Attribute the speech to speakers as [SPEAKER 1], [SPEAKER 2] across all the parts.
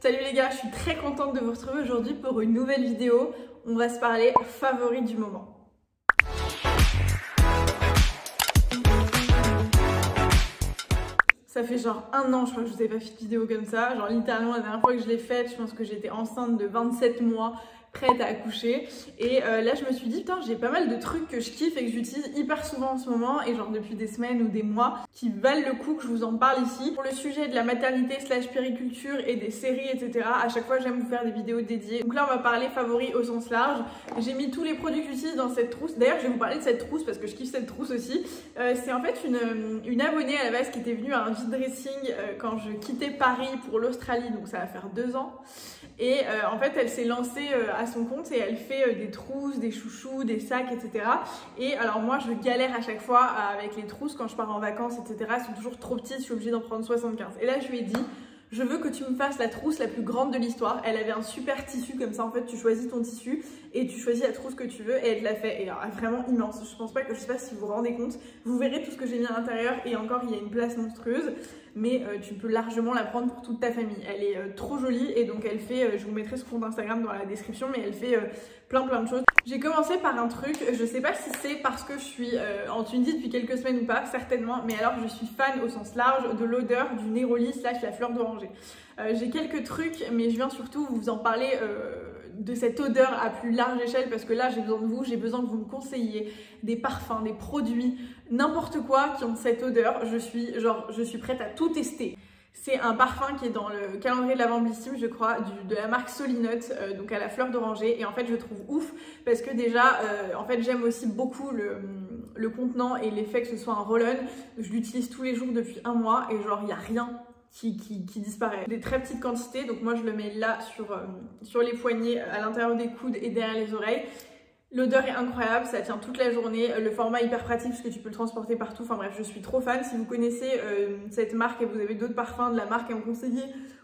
[SPEAKER 1] Salut les gars, je suis très contente de vous retrouver aujourd'hui pour une nouvelle vidéo. On va se parler favoris du moment. Ça fait genre 1 an, je crois que je vous ai pas fait de vidéo comme ça. Genre littéralement la dernière fois que je l'ai faite, je pense que j'étais enceinte de 27 mois, prête à accoucher. Et là je me suis dit, putain, j'ai pas mal de trucs que je kiffe et que j'utilise hyper souvent en ce moment, et genre depuis des semaines ou des mois, qui valent le coup que je vous en parle ici. Pour le sujet de la maternité / périculture et des séries, etc., à chaque fois j'aime vous faire des vidéos dédiées. Donc là on va parler favoris au sens large. J'ai mis tous les produits que j'utilise dans cette trousse. D'ailleurs je vais vous parler de cette trousse parce que je kiffe cette trousse aussi. C'est en fait une abonnée à la base qui était venue à un vide dressing quand je quittais Paris pour l'Australie, donc ça va faire 2 ans. Et en fait elle s'est lancée à son compte et elle fait des trousses, des chouchous, des sacs, etc. Et alors moi je galère à chaque fois avec les trousses quand je pars en vacances, etc. Elles sont toujours trop petites, je suis obligée d'en prendre 75. Et là je lui ai dit, je veux que tu me fasses la trousse la plus grande de l'histoire. Elle avait un super tissu comme ça, en fait tu choisis ton tissu et tu choisis la trousse que tu veux, et elle l'a fait. Et alors, vraiment immense, je sais pas si vous vous rendez compte, vous verrez tout ce que j'ai mis à l'intérieur, et encore il y a une place monstrueuse, mais tu peux largement la prendre pour toute ta famille. Elle est trop jolie, et donc elle fait, je vous mettrai ce compte Instagram dans la description, mais elle fait plein de choses. J'ai commencé par un truc, je sais pas si c'est parce que je suis en Tunisie depuis quelques semaines ou pas, certainement, mais alors je suis fan au sens large de l'odeur du néroli / la fleur d'oranger. J'ai quelques trucs, mais je viens surtout vous en parler de cette odeur à plus large échelle, parce que là j'ai besoin de vous, j'ai besoin que vous me conseilliez des parfums, des produits, n'importe quoi qui ont cette odeur. Je suis prête à tout tester. C'est un parfum qui est dans le calendrier de la Bamblissime, je crois, de la marque Solinut, donc à la fleur d'oranger. Et en fait, je trouve ouf parce que déjà, en fait, j'aime aussi beaucoup le contenant et l'effet que ce soit un roll-on. Je l'utilise tous les jours depuis 1 mois et genre, il n'y a rien qui disparaît. Des très petites quantités, donc moi, je le mets là sur les poignets, à l'intérieur des coudes et derrière les oreilles. L'odeur est incroyable, ça tient toute la journée, le format est hyper pratique parce que tu peux le transporter partout, enfin bref, je suis trop fan. Si vous connaissez cette marque et vous avez d'autres parfums de la marque à me conseiller,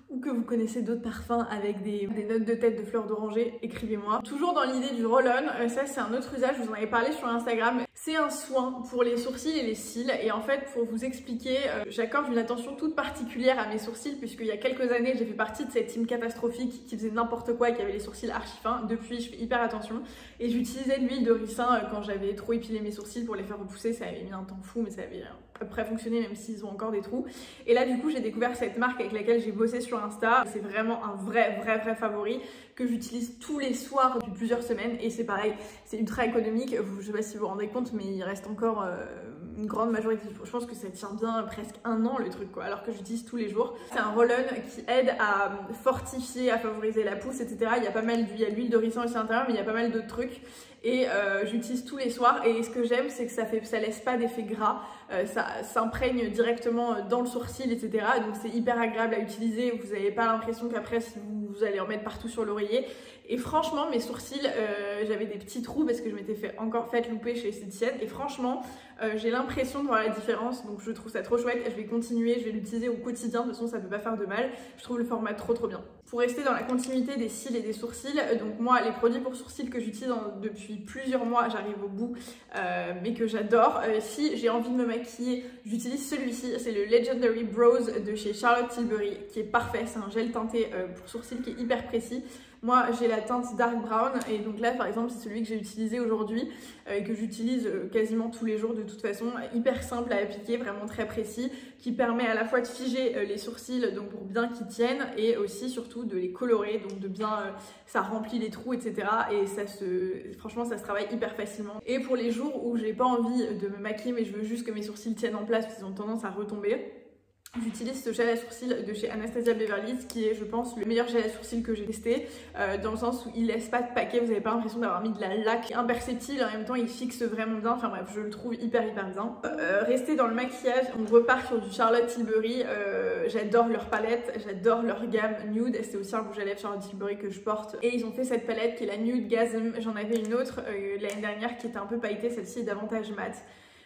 [SPEAKER 1] ou que vous connaissez d'autres parfums avec des notes de tête de fleurs d'oranger, écrivez-moi. Toujours dans l'idée du roll-on, ça c'est un autre usage, je vous en avais parlé sur Instagram. C'est un soin pour les sourcils et les cils, et en fait pour vous expliquer, j'accorde une attention toute particulière à mes sourcils, puisqu'il y a quelques années j'ai fait partie de cette team catastrophique qui faisait n'importe quoi et qui avait les sourcils archi fins. Depuis je fais hyper attention, et j'utilisais de l'huile de ricin quand j'avais trop épilé mes sourcils pour les faire repousser. Ça avait mis un temps fou, mais ça avait à peu près fonctionné, même s'ils ont encore des trous. Et là du coup j'ai découvert cette marque avec laquelle j'ai bossé sur Insta. C'est vraiment un vrai favori que j'utilise tous les soirs depuis plusieurs semaines, et c'est pareil, c'est ultra économique. Je sais pas si vous vous rendez compte, mais il reste encore une grande majorité. Je pense que ça tient bien presque 1 an le truc, quoi, alors que j'utilise tous les jours. C'est un roll-on qui aide à fortifier, à favoriser la pousse, etc. Il y a pas mal il y a l'huile de ricin aussi à l'intérieur, mais il y a pas mal d'autres trucs. Et j'utilise tous les soirs, et ce que j'aime c'est que ça laisse pas d'effet gras, ça s'imprègne directement dans le sourcil, etc. Donc c'est hyper agréable à utiliser, vous n'avez pas l'impression qu'après vous allez en mettre partout sur l'oreiller. Et franchement mes sourcils, j'avais des petits trous parce que je m'étais fait louper chez l'esthéticienne, et franchement j'ai l'impression de voir la différence, donc je trouve ça trop chouette. Je vais continuer, je vais l'utiliser au quotidien, de toute façon ça peut pas faire de mal, je trouve le format trop bien. Pour rester dans la continuité des cils et des sourcils, donc moi les produits pour sourcils que j'utilise depuis plusieurs mois, j'arrive au bout, mais que j'adore. Si j'ai envie de me maquiller, j'utilise celui-ci, c'est le Legendary Brows de chez Charlotte Tilbury, qui est parfait. C'est un gel teinté pour sourcils qui est hyper précis. Moi j'ai la teinte dark brown, et donc là par exemple c'est celui que j'ai utilisé aujourd'hui, que j'utilise quasiment tous les jours de toute façon. Hyper simple à appliquer, vraiment très précis, qui permet à la fois de figer les sourcils, donc pour bien qu'ils tiennent, et aussi surtout de les colorer, donc de bien, ça remplit les trous, etc. Et franchement ça se travaille hyper facilement. Et pour les jours où j'ai pas envie de me maquiller mais je veux juste que mes sourcils tiennent en place parce qu'ils ont tendance à retomber, j'utilise ce gel à sourcils de chez Anastasia Beverly Hills, qui est je pense le meilleur gel à sourcils que j'ai testé, dans le sens où il laisse pas de paquet, vous n'avez pas l'impression d'avoir mis de la laque, imperceptible, en même temps il fixe vraiment bien. Enfin bref, je le trouve hyper bien. Rester dans le maquillage, on repart sur du Charlotte Tilbury. J'adore leur palette, j'adore leur gamme nude, c'est aussi un rouge à lèvres Charlotte Tilbury que je porte, et ils ont fait cette palette qui est la Nude Gasm. J'en avais une autre l'année dernière qui était un peu pailletée, celle-ci est davantage mat.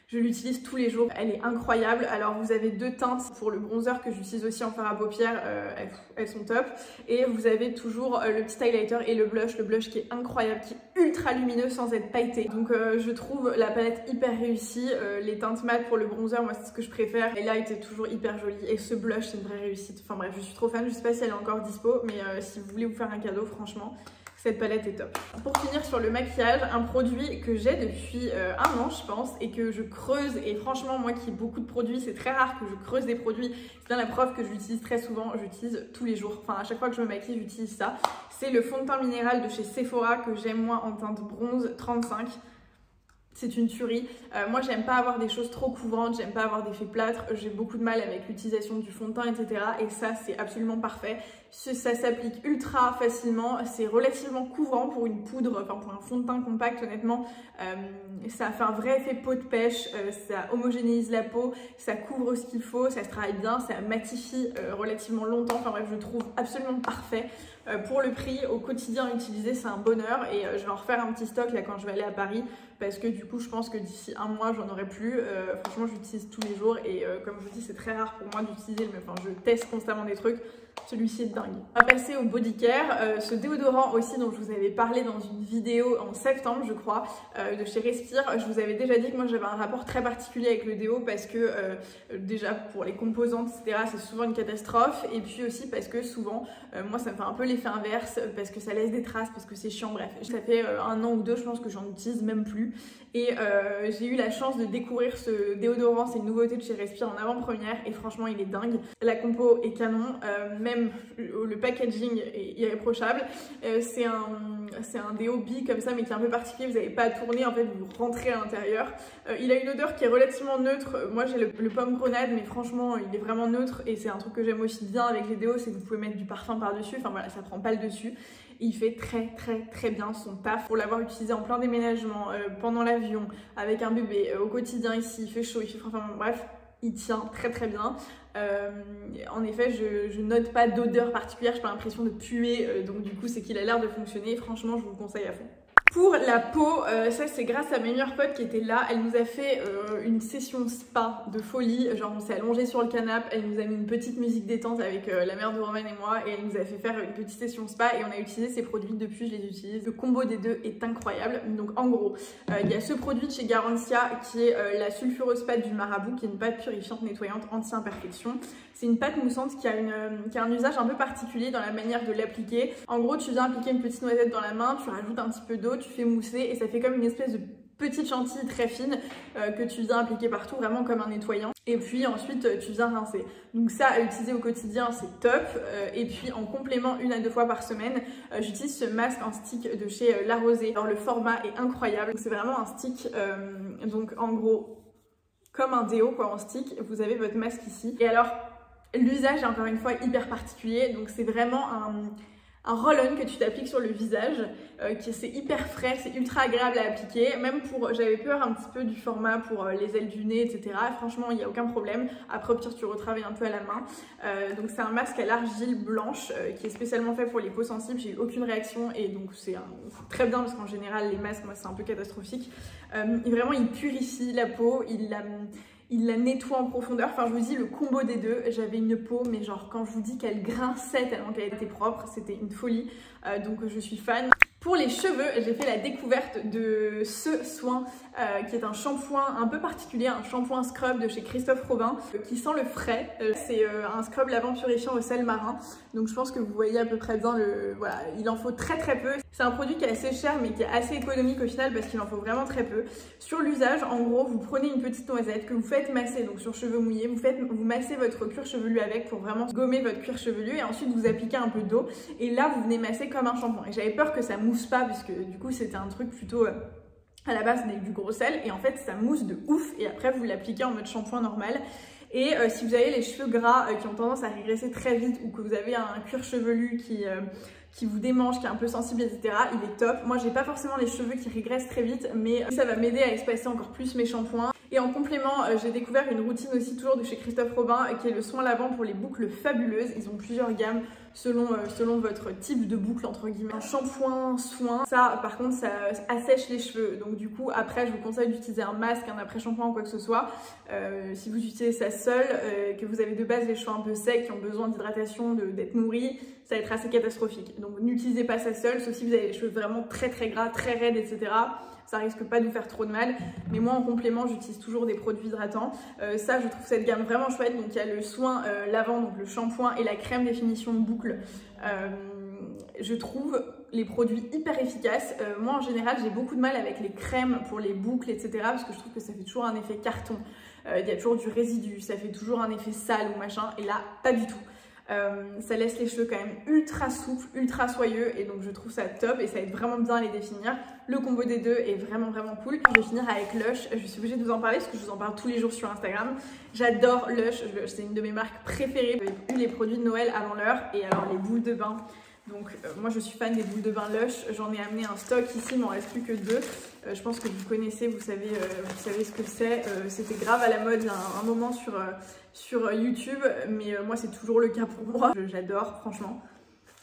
[SPEAKER 1] Je l'utilise tous les jours, elle est incroyable. Alors vous avez 2 teintes pour le bronzer que j'utilise aussi en fard à paupières, elles sont top. Et vous avez toujours le petit highlighter et le blush qui est incroyable, qui est ultra lumineux sans être pailleté. Donc je trouve la palette hyper réussie. Les teintes mat pour le bronzer, moi c'est ce que je préfère. Et là elle était toujours hyper jolie. Et ce blush c'est une vraie réussite. Enfin bref, je suis trop fan. Je sais pas si elle est encore dispo, mais si vous voulez vous faire un cadeau, franchement, cette palette est top. Pour finir sur le maquillage, un produit que j'ai depuis un an je pense et que je creuse, et franchement moi qui ai beaucoup de produits, c'est très rare que je creuse des produits, c'est bien la preuve que j'utilise très souvent, j'utilise tous les jours, enfin à chaque fois que je me maquille j'utilise ça. C'est le fond de teint minéral de chez Sephora que j'aime moi en teinte bronze 35. C'est une tuerie. Moi j'aime pas avoir des choses trop couvrantes, j'aime pas avoir d'effet plâtre, j'ai beaucoup de mal avec l'utilisation du fond de teint etc. Et ça c'est absolument parfait. Ça s'applique ultra facilement, c'est relativement couvrant pour une poudre, enfin pour un fond de teint compact honnêtement. Ça fait un vrai effet peau de pêche, ça homogénéise la peau, ça couvre ce qu'il faut, ça se travaille bien, ça matifie relativement longtemps. Enfin bref, je trouve absolument parfait. Pour le prix, au quotidien utilisé, c'est un bonheur et je vais en refaire un petit stock là quand je vais aller à Paris parce que du coup je pense que d'ici un mois j'en aurai plus. Franchement j'utilise tous les jours et comme je vous dis c'est très rare pour moi d'utiliser, mais enfin je teste constamment des trucs. Celui-ci est dingue. On va passer au body care, ce déodorant aussi dont je vous avais parlé dans une vidéo en septembre je crois, de chez Respire. Je vous avais déjà dit que moi j'avais un rapport très particulier avec le déo parce que déjà pour les composantes etc c'est souvent une catastrophe, et puis aussi parce que souvent moi ça me fait un peu l'effet inverse parce que ça laisse des traces, parce que c'est chiant, bref. Ça fait un an ou deux je pense que j'en utilise même plus, et j'ai eu la chance de découvrir ce déodorant, c'est une nouveauté de chez Respire en avant-première et franchement il est dingue. La compo est canon, même le packaging est irréprochable. C'est un déo bi comme ça mais qui est un peu particulier, vous n'avez pas à tourner, en fait vous rentrez à l'intérieur. Il a une odeur qui est relativement neutre, moi j'ai le pomme grenade mais franchement il est vraiment neutre, et c'est un truc que j'aime aussi bien avec les déos, c'est que vous pouvez mettre du parfum par dessus, enfin voilà ça prend pas le dessus. Il fait très bien son taf. Pour l'avoir utilisé en plein déménagement, pendant l'avion, avec un bébé, au quotidien ici, il fait chaud, il fait froid, enfin bref, il tient très bien. En effet, je note pas d'odeur particulière, j'ai pas l'impression de puer, donc du coup c'est qu'il a l'air de fonctionner. Franchement, je vous le conseille à fond. Pour la peau, ça c'est grâce à ma meilleure pote qui était là. Elle nous a fait une session spa de folie, genre on s'est allongé sur le canapé, elle nous a mis une petite musique détente avec la mère de Roman et moi, et elle nous a fait faire une petite session spa et on a utilisé ces produits depuis, je les utilise. Le combo des deux est incroyable. Donc en gros, il y a ce produit de chez Garantia qui est la sulfureuse pâte du marabout, qui est une pâte purifiante, nettoyante, anti-imperfection. C'est une pâte moussante qui a un usage un peu particulier dans la manière de l'appliquer. En gros, tu viens appliquer une petite noisette dans la main, tu rajoutes un petit peu d'eau, tu fais mousser et ça fait comme une espèce de petite chantilly très fine que tu viens appliquer partout, vraiment comme un nettoyant. Et puis ensuite tu viens rincer. Donc ça à utiliser au quotidien c'est top. Et puis en complément 1 à 2 fois par semaine, j'utilise ce masque en stick de chez La Rosée. Alors le format est incroyable, c'est vraiment un stick, donc en gros comme un déo quoi en stick. Vous avez votre masque ici. Et alors l'usage est encore une fois hyper particulier, donc c'est vraiment un roll-on que tu t'appliques sur le visage, c'est hyper frais, c'est ultra agréable à appliquer. Même pour, j'avais peur un petit peu du format pour les ailes du nez, etc. Franchement, il n'y a aucun problème. Après, au pire, tu retravailles un peu à la main. Donc c'est un masque à l'argile blanche qui est spécialement fait pour les peaux sensibles. J'ai eu aucune réaction et donc c'est très bien parce qu'en général, les masques, moi, c'est un peu catastrophique. Et vraiment, il purifie la peau, il la nettoie en profondeur. Enfin, je vous dis, le combo des deux, j'avais une peau, mais genre, quand je vous dis qu'elle grinçait tellement qu'elle était propre, c'était une folie. Donc, je suis fan. Pour les cheveux, j'ai fait la découverte de ce soin qui est un shampoing un peu particulier, un shampoing scrub de chez Christophe Robin qui sent le frais. C'est un scrub lavant purifiant au sel marin. Donc je pense que vous voyez à peu près bien voilà, il en faut très peu. C'est un produit qui est assez cher mais qui est assez économique au final parce qu'il en faut vraiment très peu. Sur l'usage, en gros, vous prenez une petite noisette que vous faites masser, donc sur cheveux mouillés, vous massez votre cuir chevelu avec pour vraiment gommer votre cuir chevelu et ensuite vous appliquez un peu d'eau et là vous venez masser comme un shampoing. Et j'avais peur que ça mousse pas parce que du coup c'était un truc plutôt à la base avec du gros sel et en fait ça mousse de ouf et après vous l'appliquez en mode shampoing normal. Et si vous avez les cheveux gras qui ont tendance à régresser très vite ou que vous avez un cuir chevelu qui vous démange, qui est un peu sensible, etc., il est top. Moi j'ai pas forcément les cheveux qui régressent très vite, mais ça va m'aider à espacer encore plus mes shampoings. Et en complément, j'ai découvert une routine aussi toujours de chez Christophe Robin qui est le soin lavant pour les boucles fabuleuses. Ils ont plusieurs gammes, selon votre type de boucle entre guillemets. Un shampoing, soin, ça par contre ça assèche les cheveux, donc du coup après je vous conseille d'utiliser un masque, un après-shampoing ou quoi que ce soit. Si vous utilisez ça seul, que vous avez de base les cheveux un peu secs, qui ont besoin d'hydratation, d'être nourris, ça va être assez catastrophique. Donc n'utilisez pas ça seul, sauf si vous avez les cheveux vraiment très gras, très raides, etc. Ça risque pas de vous faire trop de mal, mais moi en complément j'utilise toujours des produits hydratants. Ça je trouve cette gamme vraiment chouette, donc il y a le soin lavant, donc le shampoing et la crème définition de boucle. Je trouve les produits hyper efficaces. Moi en général j'ai beaucoup de mal avec les crèmes pour les boucles, etc. parce que je trouve que ça fait toujours un effet carton. Il y a toujours du résidu, ça fait toujours un effet sale ou machin, et là pas du tout. Ça laisse les cheveux quand même ultra souples, ultra soyeux, et donc je trouve ça top et ça aide vraiment bien à les définir. Le combo des deux est vraiment cool. Je vais finir avec Lush. Je suis obligée de vous en parler parce que je vous en parle tous les jours sur Instagram. J'adore Lush, c'est une de mes marques préférées. J'ai eu les produits de Noël avant l'heure, et alors les boules de bain. Donc moi je suis fan des boules de bain Lush, j'en ai amené un stock ici, il m'en reste plus que 2. Je pense que vous connaissez, vous savez ce que c'est. C'était grave à la mode il y a un moment sur YouTube, mais moi c'est toujours le cas pour moi. J'adore franchement.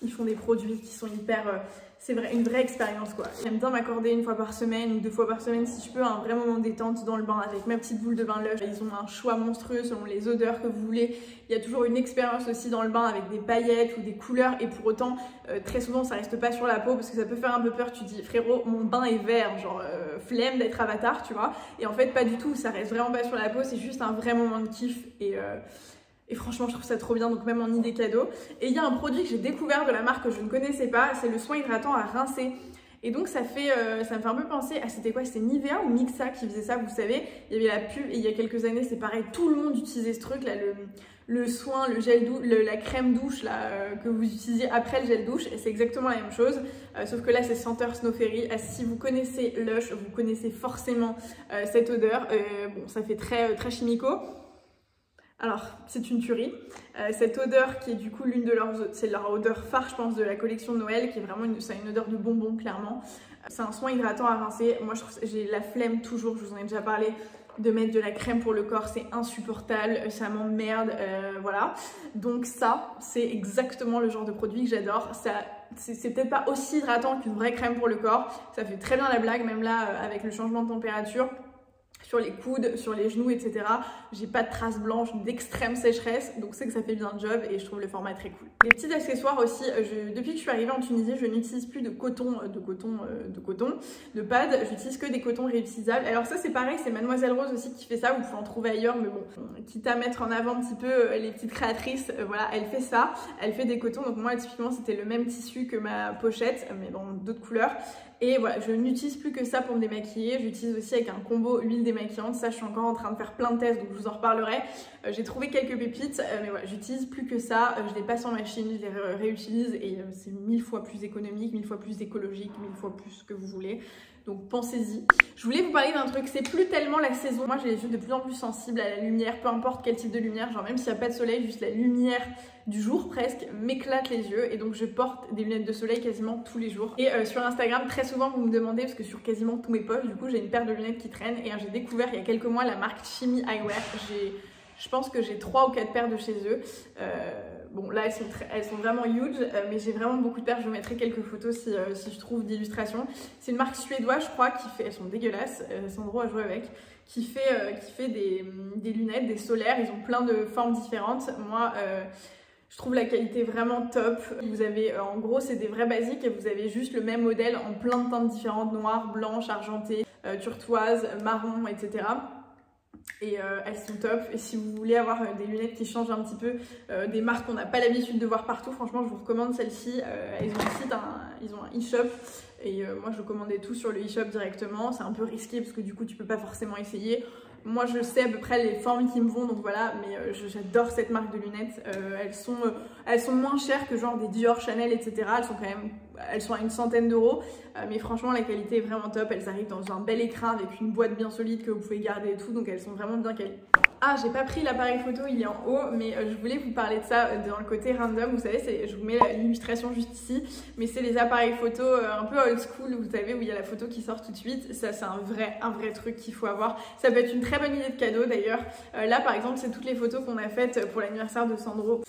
[SPEAKER 1] Ils font des produits qui sont hyper... c'est vrai, une vraie expérience quoi. J'aime bien m'accorder 1 fois par semaine ou 2 fois par semaine si je peux un vrai moment de détente dans le bain avec ma petite boule de bain Lush. Ils ont un choix monstrueux selon les odeurs que vous voulez. Il y a toujours une expérience aussi dans le bain avec des paillettes ou des couleurs, et pour autant très souvent ça reste pas sur la peau parce que ça peut faire un peu peur. Tu dis frérot mon bain est vert, genre flemme d'être avatar tu vois, et en fait pas du tout, ça reste vraiment pas sur la peau, c'est juste un vrai moment de kiff, et franchement je trouve ça trop bien, donc même en idée cadeau. Et il y a un produit que j'ai découvert de la marque que je ne connaissais pas, c'est le soin hydratant à rincer. Et donc ça me fait un peu penser à, c'était quoi, c'était Nivea ou Mixa qui faisait ça, vous savez. Il y avait la pub et il y a quelques années c'est pareil, tout le monde utilisait ce truc là, le soin, le gel douche, la crème douche là, que vous utilisiez après le gel douche, et c'est exactement la même chose, sauf que là c'est senteur Snow Fairy. Si vous connaissez Lush, vous connaissez forcément cette odeur. Bon, ça fait très chimico. Alors, c'est une tuerie. Cette odeur qui est du coup l'une de c'est leur odeur phare, je pense, de la collection de Noël, qui est vraiment ça a une odeur de bonbon, clairement. C'est un soin hydratant à rincer. Moi, je trouve j'ai la flemme toujours, je vous en ai déjà parlé, de mettre de la crème pour le corps, c'est insupportable, ça m'emmerde, voilà. Donc ça, c'est exactement le genre de produit que j'adore. C'est peut-être pas aussi hydratant qu'une vraie crème pour le corps, ça fait très bien la blague, même là, avec le changement de température. Sur les coudes, sur les genoux, etc. J'ai pas de traces blanches, d'extrême sécheresse, donc c'est que ça fait bien le job et je trouve le format très cool. Les petits accessoires aussi, depuis que je suis arrivée en Tunisie, je n'utilise plus de pad, j'utilise que des cotons réutilisables. Alors ça c'est pareil, c'est Mademoiselle Rose aussi qui fait ça, vous pouvez en trouver ailleurs, mais bon, quitte à mettre en avant un petit peu les petites créatrices, voilà, elle fait ça, elle fait des cotons, donc moi typiquement c'était le même tissu que ma pochette, mais dans d'autres couleurs. Et voilà, je n'utilise plus que ça pour me démaquiller. J'utilise aussi avec un combo huile démaquillante. Ça, je suis encore en train de faire plein de tests, donc je vous en reparlerai. J'ai trouvé quelques pépites, mais voilà, j'utilise plus que ça. Je les passe en machine, je les réutilise, et c'est 1000 fois plus économique, 1000 fois plus écologique, 1000 fois plus ce que vous voulez. Donc pensez-y. Je voulais vous parler d'un truc, c'est plus tellement la saison. Moi j'ai les yeux de plus en plus sensibles à la lumière, peu importe quel type de lumière, genre même s'il n'y a pas de soleil, juste la lumière du jour presque m'éclate les yeux, et donc je porte des lunettes de soleil quasiment tous les jours. Et sur Instagram très souvent vous me demandez, parce que sur quasiment tous mes posts du coup j'ai une paire de lunettes qui traînent, et j'ai découvert il y a quelques mois la marque Shimi Eyewear. Je pense que j'ai 3 ou 4 paires de chez eux. Bon là elles sont vraiment huge, mais j'ai vraiment beaucoup de paires. Je vous mettrai quelques photos si je trouve d'illustrations. C'est une marque suédoise je crois qui fait, elles sont dégueulasses, Sandro a joué avec, qui fait des lunettes, des solaires. Ils ont plein de formes différentes. Moi je trouve la qualité vraiment top. Vous avez, en gros c'est des vrais basiques, et vous avez juste le même modèle en plein de teintes différentes, noires, blanches, argentées, turquoise, marron, etc. Et elles sont top. Et si vous voulez avoir des lunettes qui changent un petit peu, des marques qu'on n'a pas l'habitude de voir partout, franchement je vous recommande celle-ci. Ils ont un e-shop, et moi je commandais tout sur le e-shop directement. C'est un peu risqué parce que du coup tu peux pas forcément essayer. Moi je sais à peu près les formes qui me vont, donc voilà, mais j'adore cette marque de lunettes. Elles sont moins chères que genre des Dior, Chanel, etc. Elles sont à une centaine d'euros, mais franchement la qualité est vraiment top. Elles arrivent dans un bel écran avec une boîte bien solide que vous pouvez garder et tout, donc elles sont vraiment bien qualifiées. Ah, j'ai pas pris l'appareil photo, il est en haut, mais je voulais vous parler de ça dans le côté random. Vous savez, je vous mets l'illustration juste ici, mais c'est les appareils photo un peu old school, vous savez, où il y a la photo qui sort tout de suite. Ça, c'est un vrai truc qu'il faut avoir. Ça peut être une très bonne idée de cadeau d'ailleurs. Là, par exemple, c'est toutes les photos qu'on a faites pour l'anniversaire de Sandro.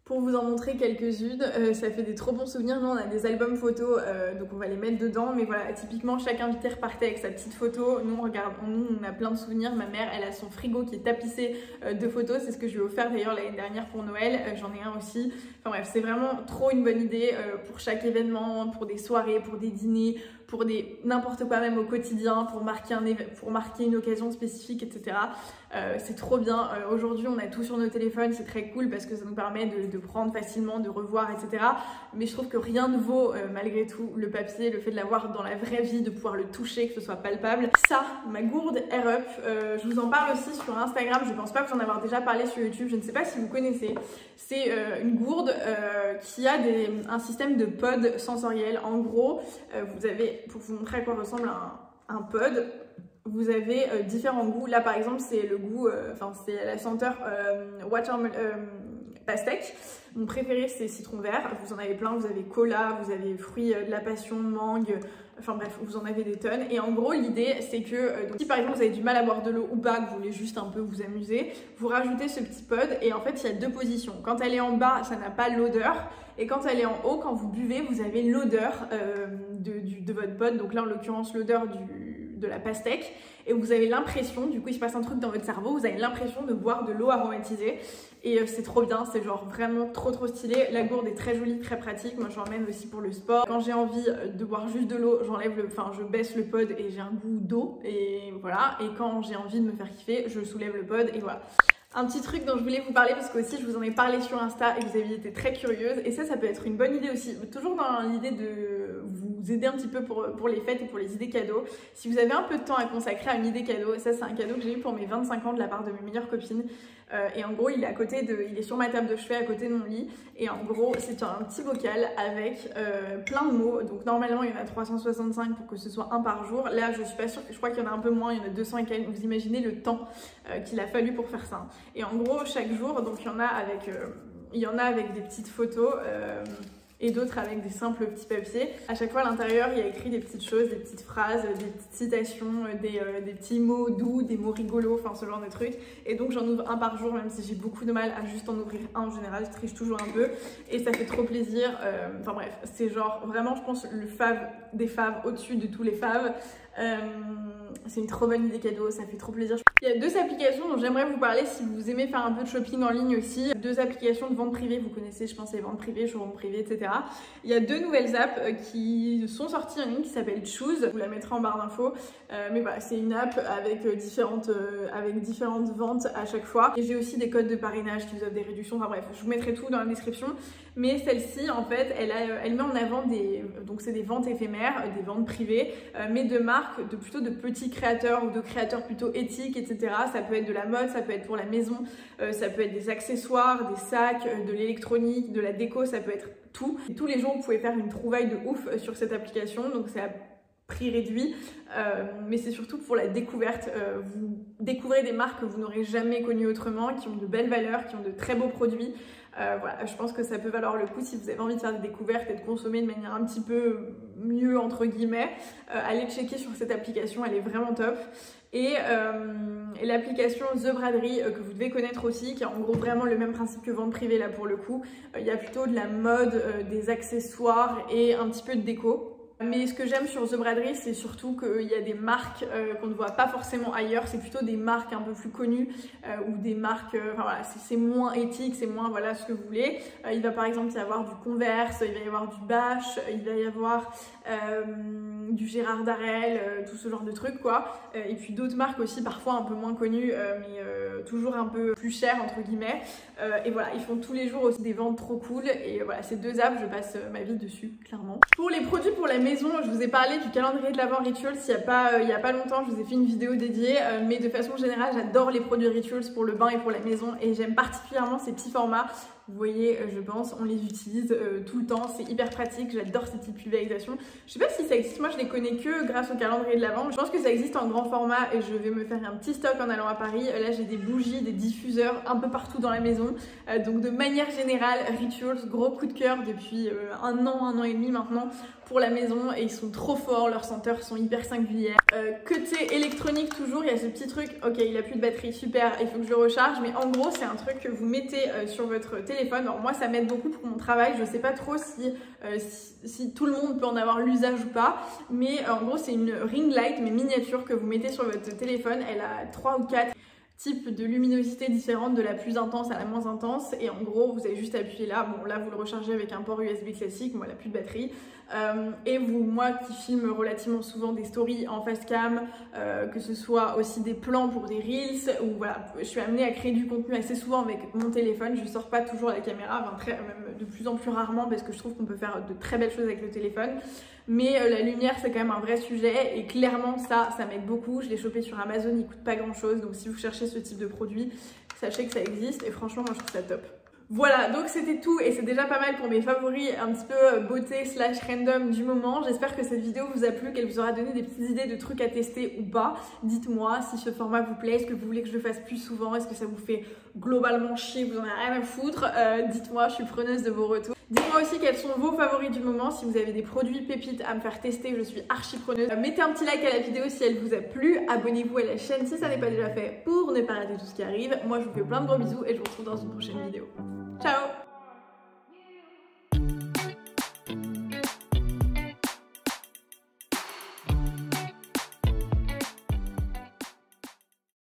[SPEAKER 1] Pour vous en montrer quelques-unes, ça fait des trop bons souvenirs. Nous on a des albums photos, donc on va les mettre dedans. Mais voilà, typiquement chaque invité repartait avec sa petite photo. Nous on a plein de souvenirs. Ma mère, elle a son frigo qui est tapissé de photos. C'est ce que je lui ai offert d'ailleurs l'année dernière pour Noël. J'en ai un aussi. Enfin bref, c'est vraiment trop une bonne idée pour chaque événement, pour des soirées, pour des dîners, pour des n'importe quoi même au quotidien, pour marquer une occasion spécifique, etc. C'est trop bien. Aujourd'hui on a tout sur nos téléphones, c'est très cool parce que ça nous permet de prendre facilement, de revoir, etc. Mais je trouve que rien ne vaut malgré tout le papier, le fait de l'avoir dans la vraie vie, de pouvoir le toucher, que ce soit palpable. Ça, ma gourde Air Up, je vous en parle aussi sur Instagram, je pense pas vous en avoir déjà parlé sur YouTube, je ne sais pas si vous connaissez. C'est une gourde qui a un système de pod sensoriel. En gros, vous avez, pour vous montrer à quoi ressemble un pod, vous avez différents goûts. Là par exemple c'est le goût, c'est la senteur pastèque. Mon préféré c'est citron vert. Vous en avez plein, vous avez cola, vous avez fruits de la passion, mangue, enfin bref, vous en avez des tonnes. Et en gros l'idée c'est que donc, si par exemple vous avez du mal à boire de l'eau ou pas, que vous voulez juste un peu vous amuser, vous rajoutez ce petit pod et en fait il y a deux positions. Quand elle est en bas ça n'a pas l'odeur et quand elle est en haut, quand vous buvez, vous avez l'odeur de votre pod. Donc là en l'occurrence l'odeur de la pastèque et vous avez l'impression, du coup il se passe un truc dans votre cerveau, vous avez l'impression de boire de l'eau aromatisée et c'est trop bien, c'est genre vraiment trop stylé. La gourde est très jolie, très pratique, moi j'emmène aussi pour le sport. Quand j'ai envie de boire juste de l'eau, je baisse le pod et j'ai un goût d'eau et voilà, et quand j'ai envie de me faire kiffer, je soulève le pod et voilà. Un petit truc dont je voulais vous parler parce que aussi je vous en ai parlé sur Insta et que vous aviez été très curieuse et ça peut être une bonne idée aussi, toujours dans l'idée de vous aider un petit peu pour les fêtes et pour les idées cadeaux. Si vous avez un peu de temps à consacrer à une idée cadeau, ça c'est un cadeau que j'ai eu pour mes 25 ans de la part de mes meilleures copines et en gros il est il est sur ma table de chevet à côté de mon lit et en gros c'est un petit bocal avec plein de mots. Donc normalement il y en a 365 pour que ce soit un par jour. Là je suis pas sûre, je crois qu'il y en a un peu moins, il y en a 200 et quelques. Vous imaginez le temps qu'il a fallu pour faire ça. Et en gros chaque jour donc il y en a avec des petites photos et d'autres avec des simples petits papiers. À chaque fois à l'intérieur il y a écrit des petites choses, des petites phrases, des petites citations, des petits mots doux, des mots rigolos, enfin ce genre de trucs. Et donc j'en ouvre un par jour même si j'ai beaucoup de mal à juste en ouvrir un en général, je triche toujours un peu et ça fait trop plaisir. Enfin bref, c'est genre vraiment je pense le fave des faves au-dessus de tous les faves. C'est une trop bonne idée cadeau, ça fait trop plaisir. Il y a deux applications dont j'aimerais vous parler si vous aimez faire un peu de shopping en ligne aussi. Deux applications de vente privée, vous connaissez je pense les ventes privées, showroom privé, etc. Il y a deux nouvelles apps qui sont sorties en ligne qui s'appelle Choose, je vous la mettrai en barre d'infos. Mais voilà, c'est une app avec différentes ventes à chaque fois. Et j'ai aussi des codes de parrainage qui vous offrent des réductions, enfin bref, je vous mettrai tout dans la description. Mais celle-ci en fait, elle met en avant donc c'est des ventes éphémères, des ventes privées, mais de marques, plutôt de petits créateurs ou de créateurs plutôt éthiques, etc. Ça peut être de la mode, ça peut être pour la maison, ça peut être des accessoires, des sacs, de l'électronique, de la déco, ça peut être tout. Et tous les jours, vous pouvez faire une trouvaille de ouf sur cette application, donc c'est à prix réduit, mais c'est surtout pour la découverte. Vous découvrez des marques que vous n'aurez jamais connues autrement, qui ont de belles valeurs, qui ont de très beaux produits. Voilà, je pense que ça peut valoir le coup si vous avez envie de faire des découvertes et de consommer de manière un petit peu mieux entre guillemets. Allez checker sur cette application, elle est vraiment top. Et l'application The Braderie que vous devez connaître aussi, qui a en gros vraiment le même principe que vente privée là pour le coup. Il y a plutôt de la mode, des accessoires et un petit peu de déco. Mais ce que j'aime sur The Braderie, c'est surtout qu'il y a des marques qu'on ne voit pas forcément ailleurs. C'est plutôt des marques un peu plus connues ou des marques, enfin voilà, c'est moins éthique, c'est moins voilà ce que vous voulez. Il va par exemple y avoir du Converse, il va y avoir du Bash, il va y avoir du Gérard Darel, tout ce genre de trucs quoi. Et puis d'autres marques aussi, parfois un peu moins connues, mais toujours un peu plus chères entre guillemets. Et voilà, ils font tous les jours aussi des ventes trop cool. Et voilà, ces deux apps, je passe ma vie dessus, clairement. Pour les produits pour la maison, je vous ai parlé du calendrier de l'Avent Rituals il y a pas longtemps, je vous ai fait une vidéo dédiée, mais de façon générale, j'adore les produits Rituals pour le bain et pour la maison et j'aime particulièrement ces petits formats. Vous voyez, je pense, on les utilise tout le temps, c'est hyper pratique, j'adore ces petites pulvérisations. Je sais pas si ça existe, moi je les connais que grâce au calendrier de l'Avent. Je pense que ça existe en grand format et je vais me faire un petit stock en allant à Paris. Là j'ai des bougies, des diffuseurs un peu partout dans la maison. Donc de manière générale, Rituals, gros coup de cœur depuis un an et demi maintenant pour la maison et ils sont trop forts, leurs senteurs sont hyper singulières. Côté électronique toujours, il y a ce petit truc, ok il a plus de batterie, super, il faut que je le recharge, mais en gros c'est un truc que vous mettez sur votre téléphone téléphone. Alors moi ça m'aide beaucoup pour mon travail, je sais pas trop si tout le monde peut en avoir l'usage ou pas, mais en gros c'est une ring light mais miniature que vous mettez sur votre téléphone. Elle a 3 ou 4 types de luminosité différentes, de la plus intense à la moins intense, et en gros vous avez juste appuyé là. Bon là vous le rechargez avec un port USB classique, moi elle a plus de batterie, et moi qui filme relativement souvent des stories en face cam, que ce soit aussi des plans pour des reels, ou voilà, je suis amenée à créer du contenu assez souvent avec mon téléphone. Je sors pas toujours la caméra, enfin même de plus en plus rarement, parce que je trouve qu'on peut faire de très belles choses avec le téléphone, mais la lumière c'est quand même un vrai sujet, et clairement ça m'aide beaucoup. Je l'ai chopé sur Amazon, il coûte pas grand chose, donc si vous cherchez ce type de produit, sachez que ça existe, et franchement moi je trouve ça top. Voilà, donc c'était tout, et c'est déjà pas mal pour mes favoris un petit peu beauté slash random du moment. J'espère que cette vidéo vous a plu, qu'elle vous aura donné des petites idées de trucs à tester ou pas. Dites-moi si ce format vous plaît, est-ce que vous voulez que je le fasse plus souvent, est-ce que ça vous fait globalement chier, vous en avez rien à foutre. Dites-moi, je suis preneuse de vos retours. Dites-moi aussi quels sont vos favoris du moment, si vous avez des produits pépites à me faire tester, je suis archi preneuse. Mettez un petit like à la vidéo si elle vous a plu, abonnez-vous à la chaîne si ça n'est pas déjà fait pour ne pas rater tout ce qui arrive. Moi je vous fais plein de gros bisous et je vous retrouve dans une prochaine vidéo. Ciao!